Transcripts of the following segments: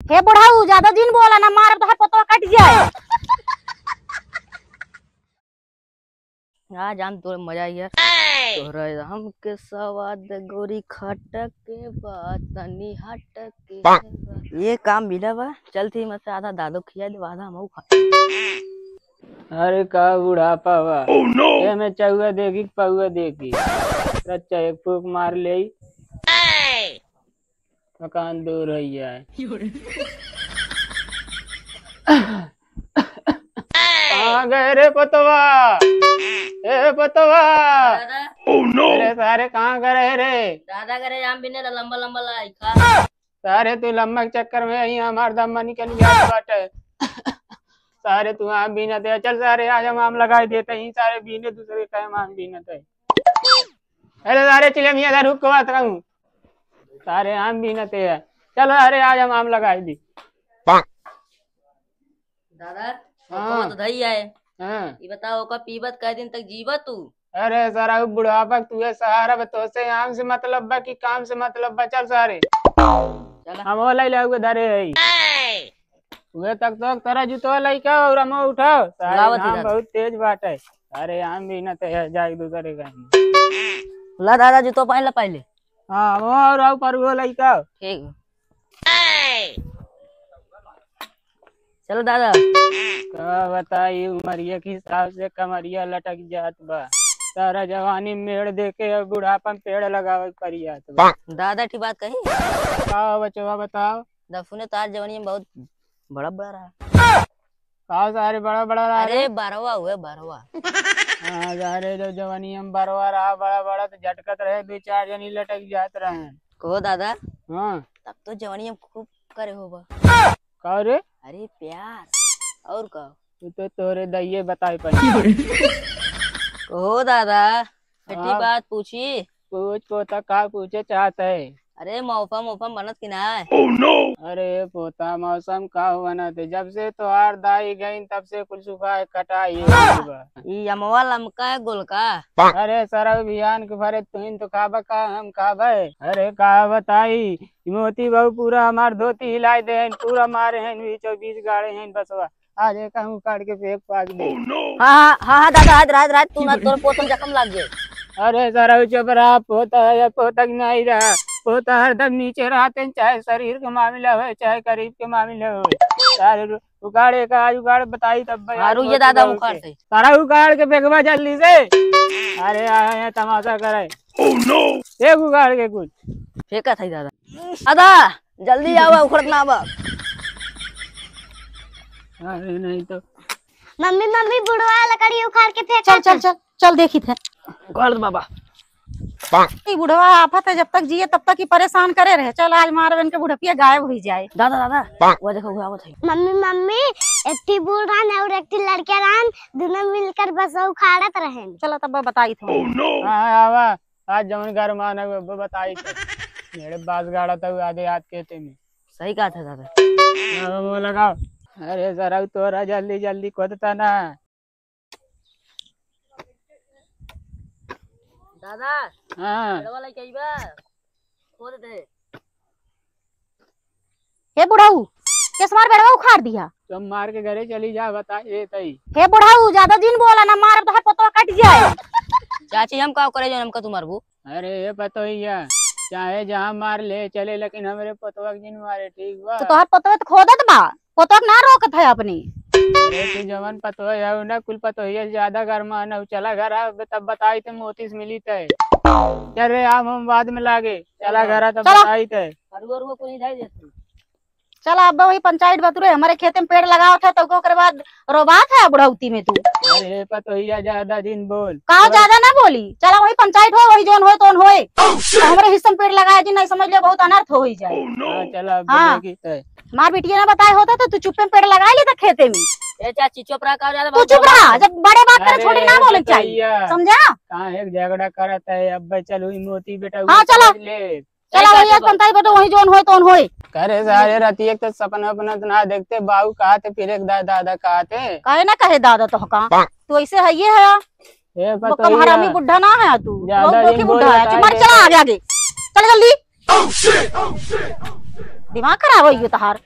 हे बुढ़ाऊ ज्यादा दिन बोला ना, मार तो पतो कट जाए। हाँ जान तो मजा आई है तोहरा हमके सवाद गोरी खटक के बात तनी हटक के ये काम मिला बा। चल थी मत आधा दादो खिया दे आधा हम खा। अरे का बुढ़ापा बा। ये मैं चौआ देगी पौआ देगी अच्छा एक फूक मार ले मकान दूर हो जाए। कहाँ गए रे पतवा? ए पतवा अरे सारे कहाँ गए रे? दादा करे हम भी ने लंबा लंबा लाई खा सारे तू लम्बा के चक्कर में यही हमार दम निकल गया बाटे। सारे तू आम बीनत है। चल सारे आज हम आम लगा देते ही सारे बीने दूसरे का आम बीनत है। अरे सारे चिले मियाँ इधर रुक बात रहूं सारे आम बीनत है। चलो अरे आज हम आम लगा दी। दादा तो धई आए। ये बताओ का पीबत कै दिन तक जीवा तू? अरे सारा बुढ़ापा तू है सहारा बतो से आम से मतलब बा कि काम से मतलब बा। चल सारे चल हम वो लाई लाओगे धरे है वे तक तो तेरा जूतो लइका और हम उठाओ सारे आम बहुत तेज बाट है। अरे आम भी न ते जाए दूसरे का ला दादा जूतो पहन ला पहले। हाँ और आओ पर वो लइका ठीक चलो दादा का बताई उमरिया के हिसाब से कमरिया लटक जात बा। सारा जवानी मेड़ देके और बुढ़ापा में पेड़ लगावे पड़ी जात बा। दादा की बात कही का बचवा बताओ? दफू ने तार जवानी में बहुत बड़ा बड़ा रहा। का सारे बड़ा बड़ा रहा? अरे बारवा हुए बारवा। हाँ सारे जो जवानी हम बरवा रहा बड़ा बड़ा तो झटकत रहे दो चार जनी लटक जात रहे। कहो दादा हाँ तब तो जवानी में खूब करे होगा। का रे? अरे प्यार और का तू तो तोरे दैये बताए पड़ी। कहो दादा बेटी बात पूछी। पूछ पोता का पूछे चाहते है? अरे मौसम मौसम बनत कि ना है? अरे पोता मौसम का हुआ ना थे जब से तो हार दाई गई तब से कुछ सुखा कटाई यमवा लमका है गोलका। अरे सर अभियान के भरे तुम तो खाबा का हम खाबे। अरे का बताई मोती बहु पूरा हमार धोती हिलाई दे पूरा मारे हैं बीचों बीच गाड़े हैं बसवा आज कहूँ काट के फेंक पाक दे। हाँ हाँ दादा आज रात रात तू ना तोर पोतम जख्म लग गए। अरे सर चुप रहा पोता है पोता नहीं रहा पोता हरदम नीचे रहते चाहे शरीर के मामला हो चाहे करीब के मामला हो। सारे उखाड़े का आज उखाड़ बताई तब ये दादा उखाड़ते सारा उखाड़ के फेंकवा जल्दी से। अरे आए हैं तमाशा करे एक उखाड़ के कुछ फेंका था दादा। दादा जल्दी आवा उखड़ना आवा। अरे नहीं तो मम्मी मम्मी बुढ़वा लकड़ी उखाड़ के फेंक। चल चल चल चल देखी थे उखाड़ दो बाबा। बुढ़वा आफत है जब तक जिए तब तक ही परेशान करे रहे। चल आज मारवन के बुढ़पिया गायब हो जाए। दादा दादा वो देखो हुआ था। मम्मी मम्मी एकटी बूढ़ा ने और एकटी लड़के रान दोनों मिलकर बस उखाड़त रहे। चलो तब बताई थे। हाँ आवा आज जमन घर माना बताई थे मेरे बास गाड़ा था आधे हाथ कहते में सही कहा था दादा। वो लगाओ। अरे सर तोरा जल्दी जल्दी खोदता ना दादा। हाँ वाला कई बार खोद दे। हे बुढ़ाऊ किस मार बेड़वा उखाड़ दिया? तुम मार के घरे चली जा बता ये तई। हे बुढ़ाऊ ज्यादा दिन बोला ना, मार तो पतो कट जाए। चाची हम का करे जो हमका तू मारबू? अरे ये पतो ही है चाहे जहाँ मार ले चले लेकिन हमारे पतवा जिन मारे ठीक बा। तो तोहर पतो तो खोदत बा पतो ना रोकत है अपनी। अरे तू जवन पतो है ना कुल पतो ही ज्यादा गर्मा न चला घर तब बताई थे मोतीस मिली थे। अरे हम बाद में लागे चला घर तब बताई थे। चल अब वही पंचायत बतुरे हमारे खेते में पेड़ लगाओ था तो ओकरे बाद रोबात है बुढ़ौती में तू। अरे पतो ही ज्यादा दिन बोल का ज्यादा ना बोली। चला वही पंचायत हो वही जोन हो तो होए। हमारे हिस्से में पेड़ लगाया जी नहीं समझ ले बहुत अनर्थ हो ही जाए। चला हाँ मार बिटिया ना बताए होता तो तू चुप में पेड़ लगा ली था खेते में। ए चाची चुप रहा का तू चुप रहा जब बड़े बात करे छोटी ना बोले चाहिए समझा। कहाँ एक झगड़ा करता है अब चलो मोती बेटा। हाँ चलो चला वही पंचायत बतो वही जोन हो तो होए। करे सारे राती एक तो सपना अपना ना देखते बाबू कहते फिर एक दादा कहते कहे ना कहे दादा तो का तू ऐसे है ये है वो कम हरामी बुढ़ा ना है तू बहुत बुढ़ा है। चल चला आगे आगे चल जल्दी दिमाग खराब हो गया तहार।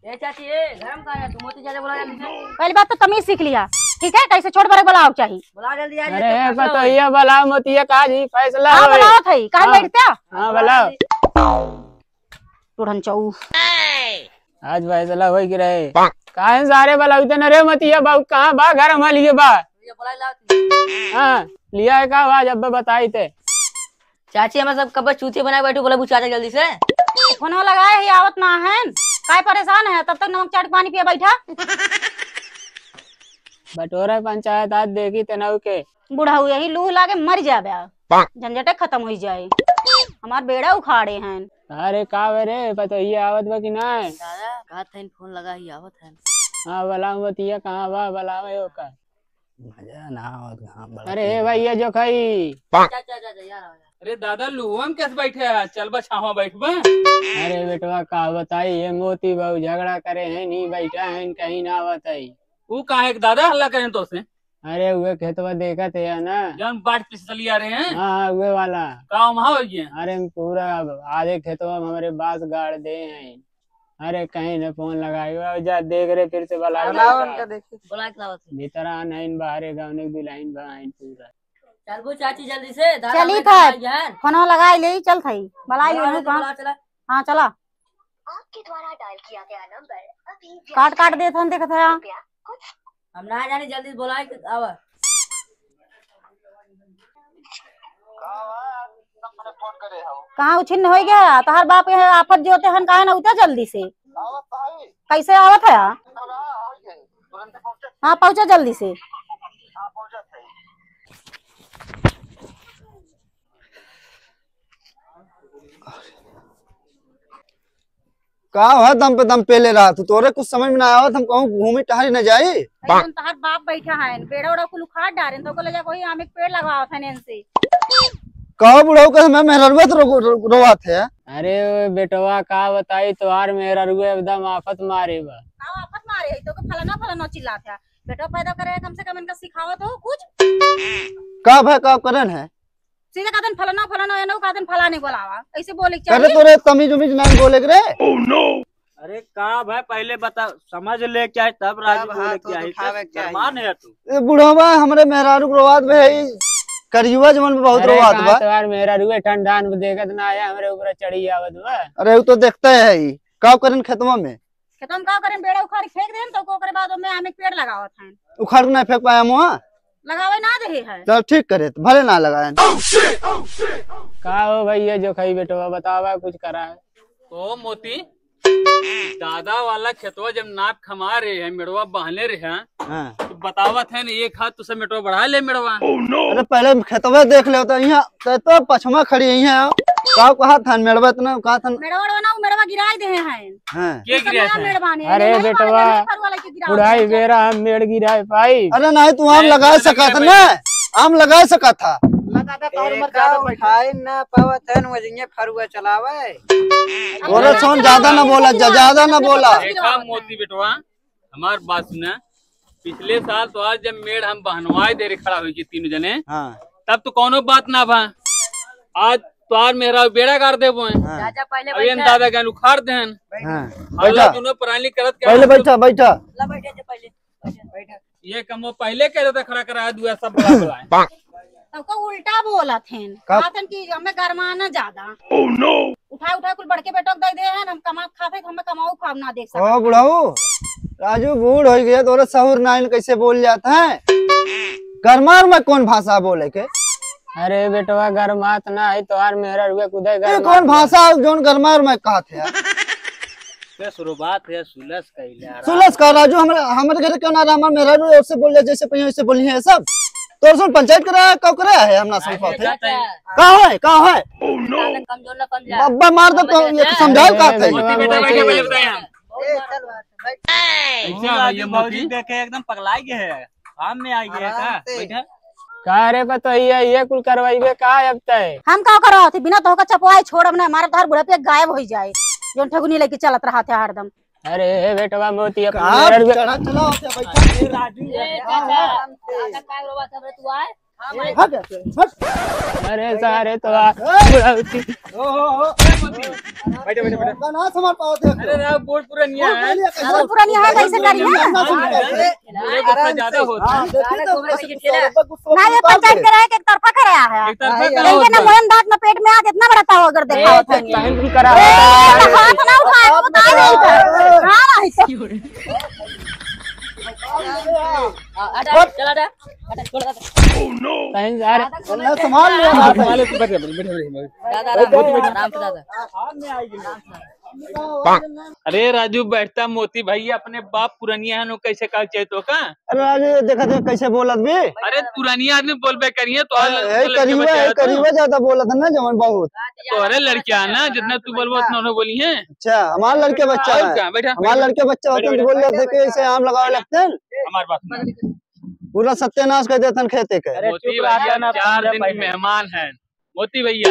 ए चाची ए गरम का है, तू मोती चाचा बुला जल्दी से। पहली बात तो तमीज सीख लिया, ठीक है? कैसे छोट बड़े बुलाओ चाहिए। बुला जल्दी आ। अरे बताइए भला मोतिया का जी फैसला हाँ होए। बुलाओ थई, कहाँ बैठते? हाँ भला टूढ़न चऊ। आज फैसला हो कि रहे काहे सारे भला उतने रे मतिया बाबू कहाँ बा घर हम लिए बा। ये बुला लाओ। हाँ लिया है का आवाज अब बताई थे। चाची हम सब कब चूतिया बना बैठो, बोला चाचा जल्दी से। फोनो लगाए ही आवत ना है, काय परेशान है? तब तक नमक चाट पानी पिए बैठा। बटोरा पंचायत आज देखी तेनाऊ के बूढ़ा हुए ही लूह लागे मर जाबे, झंझटे खत्म हो जाए। हमार बेड़ा उखाड़े हैं। अरे का रे बताइए आवत बा कि ना है? दादा कहा था फोन लगा ही आवत है। हाँ भला मतिया कहाँ बा भला का मजा ना आवत कहाँ बड़ा। अरे भैया जो खाई। चाचा यार अरे दादा लुहुआ में कैसे बैठे है? चल बा छावा बैठबा। अरे बेटवा का बताई ये मोती बहु झगड़ा करे हैं नहीं बैठा है कहीं ना आवत है। वो काहे के दादा हल्ला करें तो से? अरे वे खेतवा देखा थे ना। जन बाट पिछली आ रहे हैं। हाँ वे वाला काम हाँ हो गए। अरे पूरा आधे खेतवा में हमारे बांस गाड़ दे हैं। अरे कहीं न फोन लगाई जा देख रहे फिर से बुला के लाओ। भीतर आइन बाहरे गाँव दुलाइन बाइन पूरा। चल वो चाची जल्दी से। चली था फोनो लगाई ले चल थई बुला लियो कहां। चला हां चला। आपके द्वारा डायल किया गया नंबर अभी काट दे थन देखत है। हम ना जाने, जल्दी बुलाए के आवा। कहाँ उछिन्न हो गया तहार बाप है आफत जोते हन काहे ना उतर जल्दी से। कैसे आवत है? हाँ पहुंचा जल्दी से। का है दम पे दम पेले रहा तू, तोरे कुछ समझ में ना आया हम कहूँ घूमी टहरी न जाए। तहार बाप बैठा है बेड़ा उड़ा को उखाड़ डारे तो ले जा कोई आम एक पेड़ लगावा था नेन से। कहो बुढ़ाऊ के मैं मेहररुआ तो रोवा थे। अरे बेटवा का बताई तोहार मेरा रुए एकदम आफत मारे बा। आफत मारे है तो फलाना चिल्लात है। बेटा पैदा करे कम से कम इनका सिखावत हो कुछ। का भाई का करन है सीधा कादन फलाना एनो कादन फलाने बोलावा ऐसे बोले करे तोरे तमीज उमीज ना बोले रे। अरे का भाई पहले बता समझ ले क्या है तब राजी बोले क्या है। मान है तू बुढ़ावा हमरे मेहरारू रोवात भाई करियुआ जमन में बहुत रोवात बा। तोहार मेरा रुए ठंडा में देखत ना आया हमरे ऊपर चढ़ी आवत बा। अरे वो तो देखते है ही का करन खेतवा में। खेतवा में का करें बेड़ा उखाड़ फेंक देन तो ओकरे बाद में आम एक पेड़ लगावत है। उखाड़ के ना फेंक पाया मुआ लगावे ना दे है। चल ठीक करे तो भले ना लगाए। का हो भैया जो खाई बेटवा बतावा कुछ करा है तो मोती दादा वाला खेतवा जब नाप खमा रहे हैं मेड़वा बहने रहे हैं तो बतावत है ना एक हाथ तुझसे मेटवा बढ़ा ले मेड़वा। अरे पहले खेतवा देख ले तो यहाँ तो पछमा खड़ी यहाँ का कहा था मेड़वा इतना कहा था मेड़वा गिराई दे हैं। के गिराए थे? अरे बेटवा बुढ़ाई बेरा हम मेड़ गिराए पाई। अरे नहीं तू आम लगा सका था ना, आम लगा सका था। और सोन ज्यादा ना बोला ज्यादा ना बोला। देखा मोती बेटवा हमार बात सुना, पिछले साल तो आज जब मेड़ हम बहनवाए दे रहे खड़ा हुई तीनों जने तब तो कोनो बात ना भा। आज तोहार मेरा बेड़ा गाड़ दे चाचा पहले अभी दादा गन उखाड़ देन। बैठा दोनों प्राणी करत पहले बैठा बैठा पहले ये कमो पहले कह देता खड़ा करा दुआ सब बड़ा बड़ा तब उल्टा बोला थे कहतन कि हमें गरमाना ज्यादा। उठा कुल बढ़ के बेटक दे दे हम कमा खाते हमें कमाऊ खाब ना देख सकते। ओ बुढ़ाऊ राजू बूढ़ हो गया तो सहूर नाइन कैसे बोल जाता है। गरमार में कौन भाषा बोले के? अरे बेटवा गरमात ना है तोहार मेरा रुए कुदे कौन भाषा जोन गरमार में कहा थे शुरुआत है सुलस कैला सुलस का राजू हमारे घर क्यों ना रामा मेरा रू ऐसे बोल जा जैसे पहिया वैसे बोली है सब। तो सुन पंचायत करा है हम ना समझ पाते कहाँ है बब्बा मार दो तो ये समझाओ का थे। देखे एकदम पगला गए है काम में आ गया का का रे पता ये कुल करवाइबे का अब तय हम का करो थी बिना तो का चपवाई छोड़ हमने हमारे धार बुढ़ा पे गायब हो जाए जो ठगुनी लेके चलत रहा था हरदम। अरे बेटवा मोती हट हट। अरे सारे तो बुढ़ौती बैठे बैठे बैठे। ना समझ पाओ देख अरे ना बोर्ड पुरानिया है, बहुत पुरानी है, कैसे करिए मुझे गुस्सा ज्यादा होता है। ना ये पंचायत कराया एक तरफा कराया है। एक तरफा करा लेकिन होता ना है। मोहन दांत में पेट में आ इतना बड़ा था अगर देखा होता है। बहन भी करा हाथ ना उठाए वो बता नहीं था। हां नहीं बहन सारे ना संभाल लिया बात है। माले तू बैठे बैठे बैठे। आराम से दादा। अरे राजू बैठता मोती भाई अपने बाप पुरानिया है कैसे का चाहिए तो का। अरे राजू देखा देख कैसे बोलत भी। अरे पुरानिया आदमी बोलबे करिए तो करीबा ज्यादा बोलत है ना जवन बहुत। तो अरे लड़कियां ना जितना तू बोलबो उतना उन्होंने बोली है। अच्छा हमारे लड़के बच्चा और है, क्या बैठा हमारे लड़के बच्चा होते हैं तो बोल रहे थे कि ऐसे आम लगावे लगते हैं, हमारे पास पूरा सत्यानाश कर देते हैं खेते के। मोती भैया 4 दिन के मेहमान हैं। मोती भैया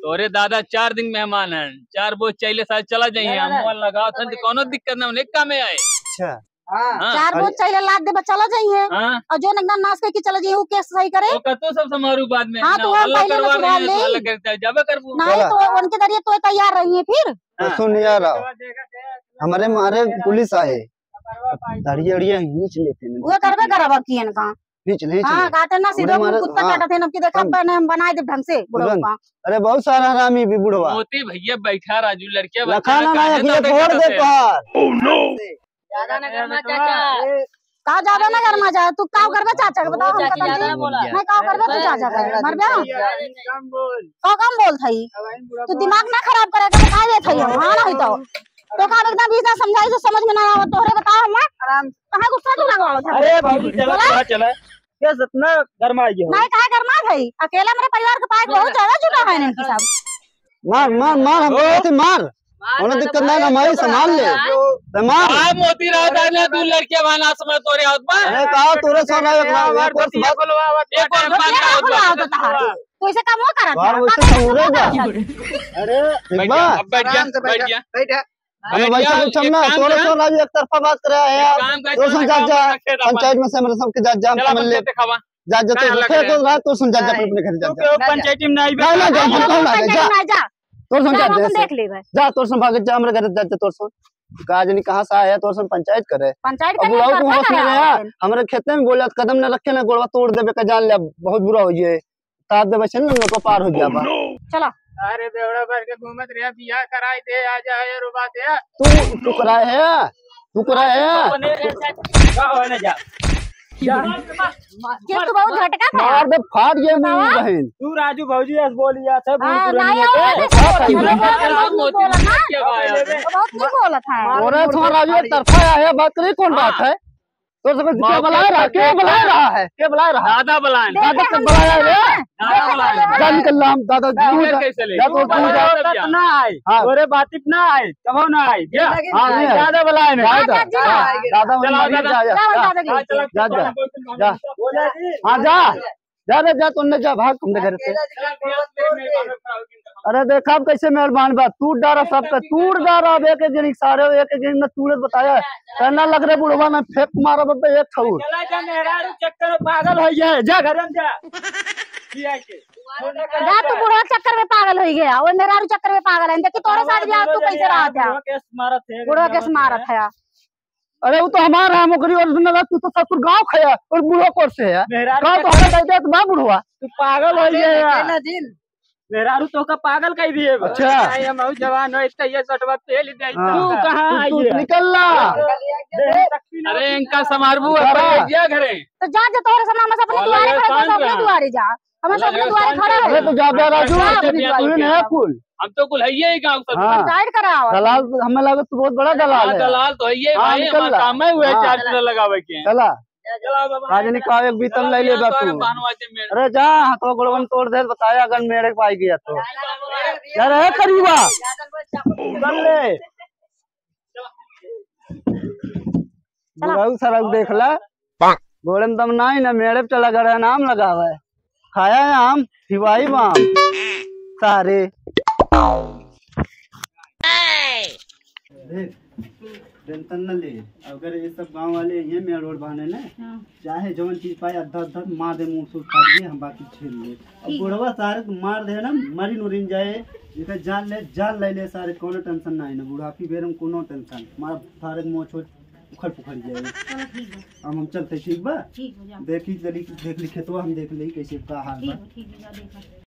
तोरे दादा 4 दिन मेहमान हैं, 4 बोझ चले साल चला जाइए हम लगा था कोनो दिक्कत ना उन्हें काम में आए। अच्छा हाँ, चार बोझ चाहिए लाद दे चला जाइए हाँ। और जो नगदा नाश करके चला जाइए वो केस सही करे। तो कतो सब समारोह बाद में हाँ, ना तो वो अल्लाह पहले करवा तो रहे हैं सुधार तो ले। अल्लाह करता है जाबे करबो। नहीं तो उनके जरिए तो तैयार रहिए फिर। तो सुन यार हमारे मारे पुलिस आए दाढ़ी अड़िया खींच लेते हैं, वो करबे करब किए न का। खींच ले हां काटे ना सीधे हमारे- कुत्ता हाँ। काटते हैं कि देखा बने हम बनाए दे ढंग से बुढ़ऊ का। अरे बहुत सारा हरामी भी बुढ़वा मोती भैया बैठा राजू लड़के लखाना ना ये फोड़ दे तोहार। ज्यादा न करना चाचा। का ज्यादा ना करना चाहे तू का करबे चाचा के बताओ हम चाची कतन ज्यादा बोला। मैं का करबे तू चाचा के मरबे कम बोल का कम बोल थई तू दिमाग ना खराब करे के बता दे थई हां ना होई तो का एकदम बीच समझाई तो समझ में ना आवत तोहरे बताओ हम आराम कहां गुस्सा तू लगावत है। अरे भाभी चला चला क्या सतना गरमा गया नहीं कहा करना भाई अकेला मेरे परिवार के पास बहुत ज्यादा जुड़ा है इनके सब। मार मार मार हम कहते मार उन्हें दिक्कत ना हमारी संभाल ले तो मार। आ मोती राजा ने तू लड़के वाला समय तोरे हाथ में अरे कहा तोरे सोना एक बात एक और बात तो इसे काम वो करा बार वैसे समझे जा। अरे अब बैठ गया अरे वैसे कुछ हम ना तोरे सोना एक तरफा बात कर रहा है यार। तो सुन जा पंचायत में से मेरे सबके जा जा समझ ले जा जा तो फिर तो रात तो सुन जा जा अपने घर जा जा पंचायती में नहीं ना ना जा हम ना जा जा तो सुन जा देख ले भाई जा तो सुन भाग जा हमरे घर जा तो सुन कहा जनी कहां से आया तो सुन पंचायत करे पंचायत अब बुलाओ तू होश में गया हमरे खेते में बोला कदम न रखे ना गोड़वा तोड़ देबे का जान ले बहुत बुरा हो जाए ताप देबे चल ना को पार हो गया बा। चलो अरे बेवड़ा भर के घूमत रहा बियाह कराई दे आ जाए रुबा दे तू कराए है तू कराए है का हो ना जा ये तो बहुत झटका था मार दे फाड़ गए मुंह बहन। तू राजू भौजी ऐसे बोलिया था हां बुढ़ नहीं बहुत नहीं बोला था। और थोड़ा राजू एक तरफा है बात करी कौन बात है तो सब क्या बुला रहा क्या बुला रहा है क्या बुला रहा है दादा बुलाएं दादा को बुलाया रे दादा बुलाएं जा निकल हम दादा फिर कैसे ले जा तो तू जा ना आए हाँ। तोरे बातिप ना आए कबो ना आए क्या हाँ नहीं है। ज्यादा बुलाए ना दादा दादा चलो, जा जा जा जा हाँ जा जा रे जा तुमने जा भाग तुमने घर से। अरे देखा अब कैसे मेहरबान बात टूट डारा सबका टूट डारा अब एक एक जन सारे एक एक जन ने टूट बताया कहना लग रहा बुढ़वा ने फेंक मारा बब्बे एक खौर चला जा मेहरारू चक्कर में पागल हो जाए जा घर में जा जा तू बुढ़वा चक्कर में पागल हो गया वो मेरा चक्कर में पागल है देखी तोरे साथ भी तू कैसे रहा था बुढ़वा केस मारत है। अरे वो तो हमारा है मुकरी और सुन तू तो ससुर गांव खाया और बुढ़वा कोर से है मेहरारू गांव तो हमारा दे तो बा बुढ़वा तू पागल हो गया मेहरारू तो का पागल कह दिए अच्छा। हम जवान हो इतना ये सटवा तेल दे हाँ। तू कहां तू आई निकल ला अरे इनका समारोह गया घरे तो जा जा तोरे सामने हम अपने द्वारे खड़े हो अपने द्वारे जा हम अपने द्वारे खड़े अरे हो तो जा बे राजू तू नया फूल हम तो कुल है ही गाँव सब हाँ पंचायत कराओ दलाल हमें लगा तू बहुत बड़ा दलाल है दलाल तो है ही हाँ, भाई निकल हमारा ला। काम है हुए हाँ। 4 दिन लगावे के चला चला बाबा राजनी का एक बीतल ले ले तू अरे जा हाथों गोड़वन तोड़ दे बताया अगर मेरे पाई गया तो यार है करीबा चल ले बुराऊ सरक देख ला गोड़े में दम नहीं ना मेरे पे चला गया नाम लगावा है खाया है आम हिवाई बाम सारे टेंशन न ले। अगर ये सब गांव वाले ये मेरा रोड बहाने ना चाहे जवन चीज पाए अद्धा मार दे मुंह सूट काट दिए हम बाकी छीन ले। अब बुढ़वा सारे मार दे ना मरी नुरिन जाए इधर जान ले ले सारे कोनो टेंशन ना है ना बुढ़ापी बेर में कोनो टेंशन मार सारे मुंह छोड़ उखड़ पुखड़ जाए। अब हम चलते ठीक बा देख ली खेतवा हम देख ली कैसे का हाल बा।